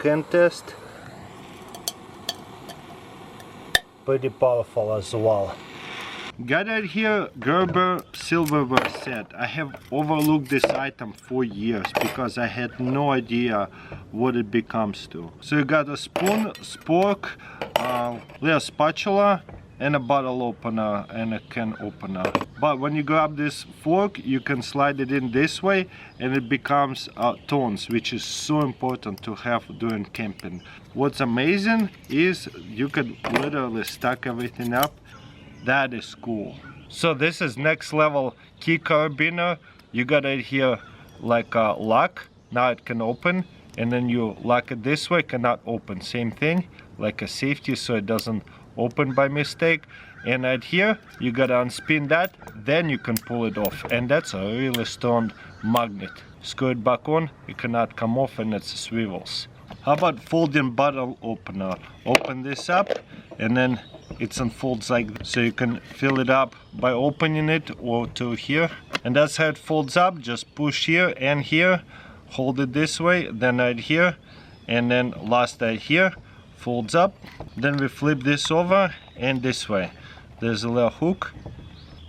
can test. Pretty powerful as well. Got it here, Gerber silverware set. I have overlooked this item for years because I had no idea what it becomes to. So you got a spoon, spork, little spatula, and a bottle opener and a can opener. But when you grab this fork, you can slide it in this way and it becomes tongs, which is so important to have during camping. What's amazing is you could literally stack everything up. That is cool. So this is next level key carabiner. You got it here like a lock. Now it can open, and then you lock it this way, cannot open. Same thing, like a safety so it doesn't open by mistake. And right here you gotta unspin that, then you can pull it off, and that's a really strong magnet. Screw it back on, it cannot come off, and it swivels. How about folding bottle opener? Open this up and then it unfolds like this. So you can fill it up by opening it or to here, and that's how it folds up. Just push here and here, hold it this way, then right here, and then last right here, folds up. Then we flip this over and this way. There's a little hook.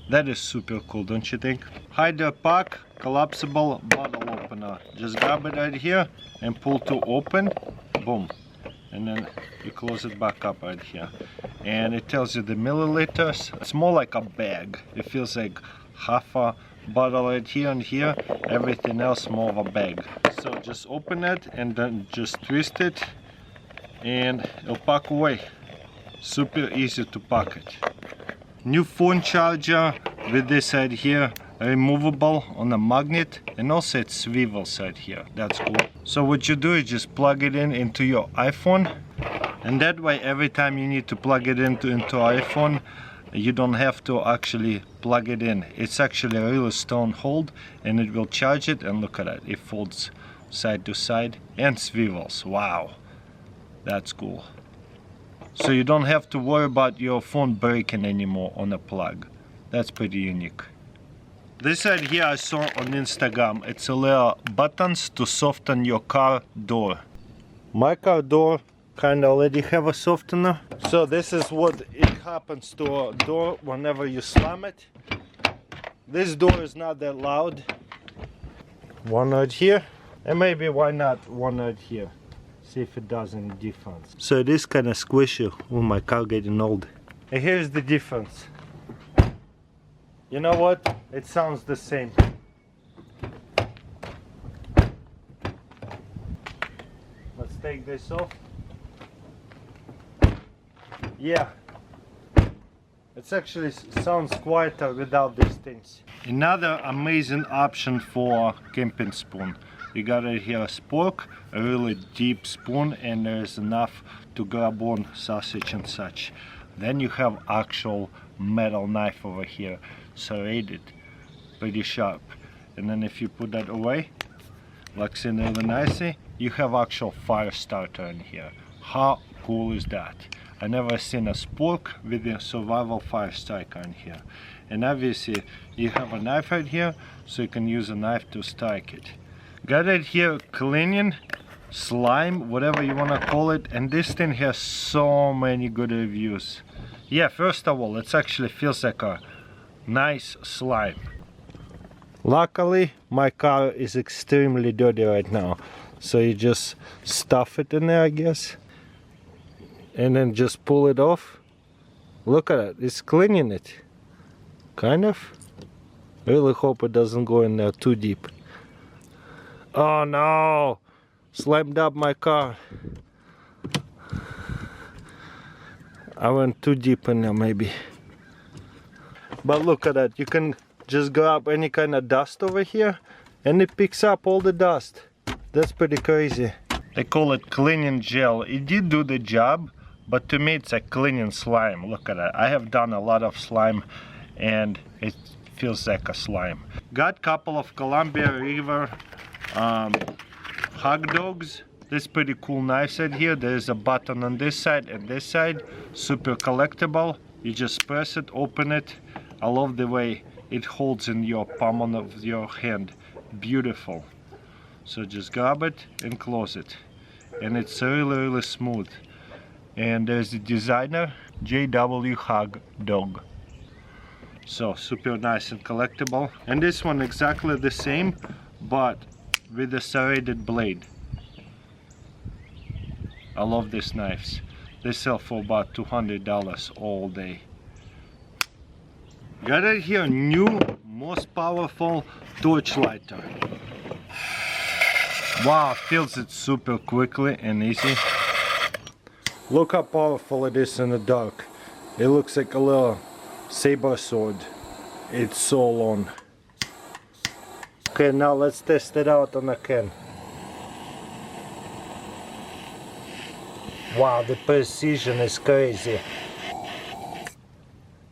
That is super cool, don't you think? Hydro pack, collapsible bottle opener. Just grab it right here and pull to open, boom. And then you close it back up right here. And it tells you the milliliters. It's more like a bag. It feels like half a bottle right here and here. Everything else more of a bag. So just open it and then just twist it and it'll pack away. Super easy to pack it. New phone charger with this right here, removable on a magnet, and also it swivels right here. That's cool. So what you do is just plug it in into your iPhone, and that way every time you need to plug it into iPhone, you don't have to actually plug it in. It's actually a really strong hold, and it will charge it. And look at it, it folds side to side and swivels. Wow, that's cool. So you don't have to worry about your phone breaking anymore on a plug. That's pretty unique. This right here I saw on Instagram. It's a little buttons to soften your car door. My car door kind of already have a softener. So this is what it happens to a door whenever you slam it. This door is not that loud. One right here, and maybe why not one right here. See if it does any difference. So it is kind of squishy. Oh, my car getting old. And here's the difference. You know what? It sounds the same. Let's take this off. Yeah. It actually sounds quieter without these things. Another amazing option for camping spoon. You got right here a spork, a really deep spoon, and there's enough to grab on sausage and such. Then you have actual metal knife over here, serrated, pretty sharp. And then if you put that away, locks in really nicely, you have actual fire starter in here. How cool is that? I never seen a spork with a survival fire striker in here. And obviously you have a knife right here, so you can use a knife to strike it. Got it here, cleaning, slime, whatever you want to call it, and this thing has so many good reviews. Yeah, first of all, it actually feels like a nice slime. Luckily, my car is extremely dirty right now, so you just stuff it in there, I guess, and then just pull it off. Look at it, it's cleaning it, kind of. Really hope it doesn't go in there too deep. Oh no! Slammed up my car. I went too deep in there maybe. But look at that, you can just grab any kind of dust over here and it picks up all the dust. That's pretty crazy. They call it cleaning gel. It did do the job, but to me it's a cleaning slime. Look at that. I have done a lot of slime and it feels like a slime. Got a couple of Columbia River hot dogs. This pretty cool knife set here. There's a button on this side and this side. Super collectible. You just press it, open it. I love the way it holds in your palm of your hand. Beautiful. So just grab it and close it. and it's really smooth. And there's the designer, JW Hug Dog. So super nice and collectible. And this one exactly the same, but with a serrated blade. I love these knives. They sell for about $200 all day. Got it here, new, most powerful torch lighter. Wow, fills it super quickly and easy. Look how powerful it is in the dark. It looks like a little saber sword. It's so long. Okay, now let's test it out on a can. Wow, the precision is crazy.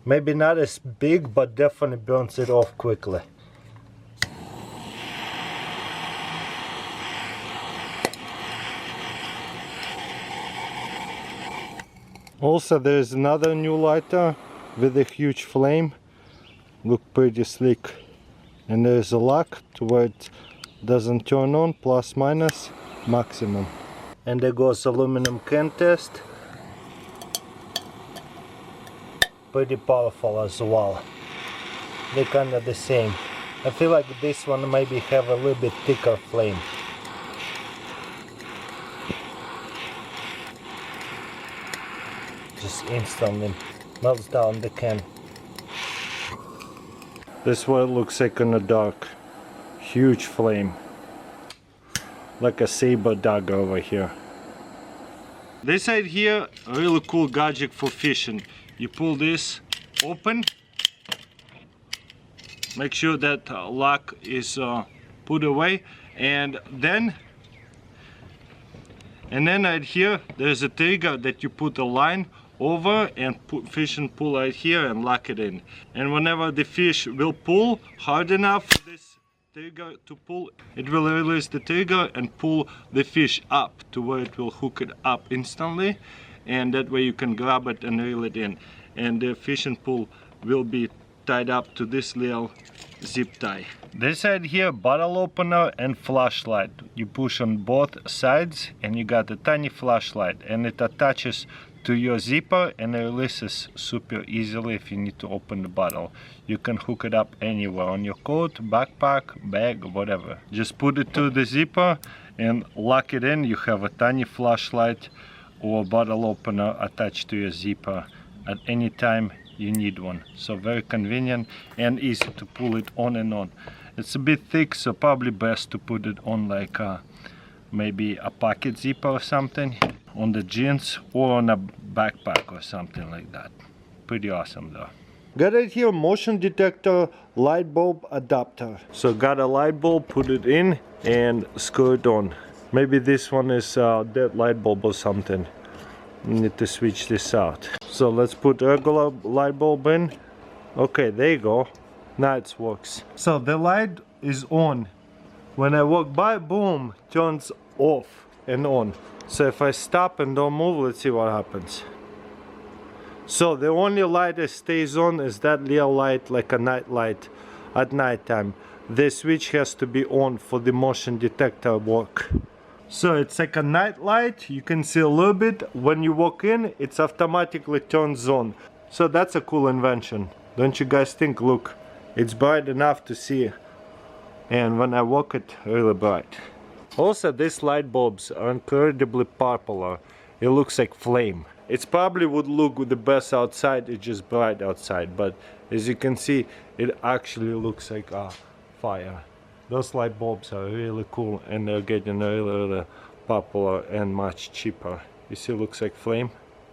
Maybe not as big, but definitely burns it off quickly. Also, there's another new lighter with a huge flame. Look pretty slick. And there's a lock to where it doesn't turn on, plus minus, maximum. And there goes aluminum can test. Pretty powerful as well. They're kind of the same. I feel like this one maybe have a little bit thicker flame. Just instantly melts down the can. This is what it looks like in the dark. Huge flame. Like a saber dagger over here. This side here, a really cool gadget for fishing. You pull this open. Make sure that lock is put away, and then right here there's a trigger that you put a line over and put fish and pull right here and lock it in. And whenever the fish will pull hard enough for this trigger to pull, it will release the trigger and pull the fish up to where it will hook it up instantly, and that way you can grab it and reel it in, and the fish and pull will be tied up to this little zip tie. This side here, bottle opener and flashlight. You push on both sides and you got a tiny flashlight, and it attaches to your zipper and it releases super easily if you need to open the bottle. You can hook it up anywhere, on your coat, backpack, bag, whatever. Just put it to the zipper and lock it in. You have a tiny flashlight or bottle opener attached to your zipper at any time you need one. So very convenient and easy to pull it on and on. It's a bit thick, so probably best to put it on like maybe a pocket zipper or something, on the jeans or on a backpack or something like that. Pretty awesome though. Got it here, motion detector light bulb adapter. So got a light bulb, put it in and screw it on. Maybe this one is dead light bulb or something. Need to switch this out. So let's put regular light bulb in. Okay, there you go. Now it works. So the light is on. When I walk by, boom, turns off and on. So if I stop and don't move, let's see what happens. So the only light that stays on is that little light, like a night light at night time. The switch has to be on for the motion detector work. So it's like a night light, you can see a little bit. When you walk in, it automatically turns on. So that's a cool invention. Don't you guys think? Look, it's bright enough to see. And when I walk it, really bright. Also, these light bulbs are incredibly popular. It looks like flame. It probably would look the best outside, it's just bright outside. But as you can see, it actually looks like fire. Those light bulbs are really cool and they're getting really popular and much cheaper. You see, it looks like flame.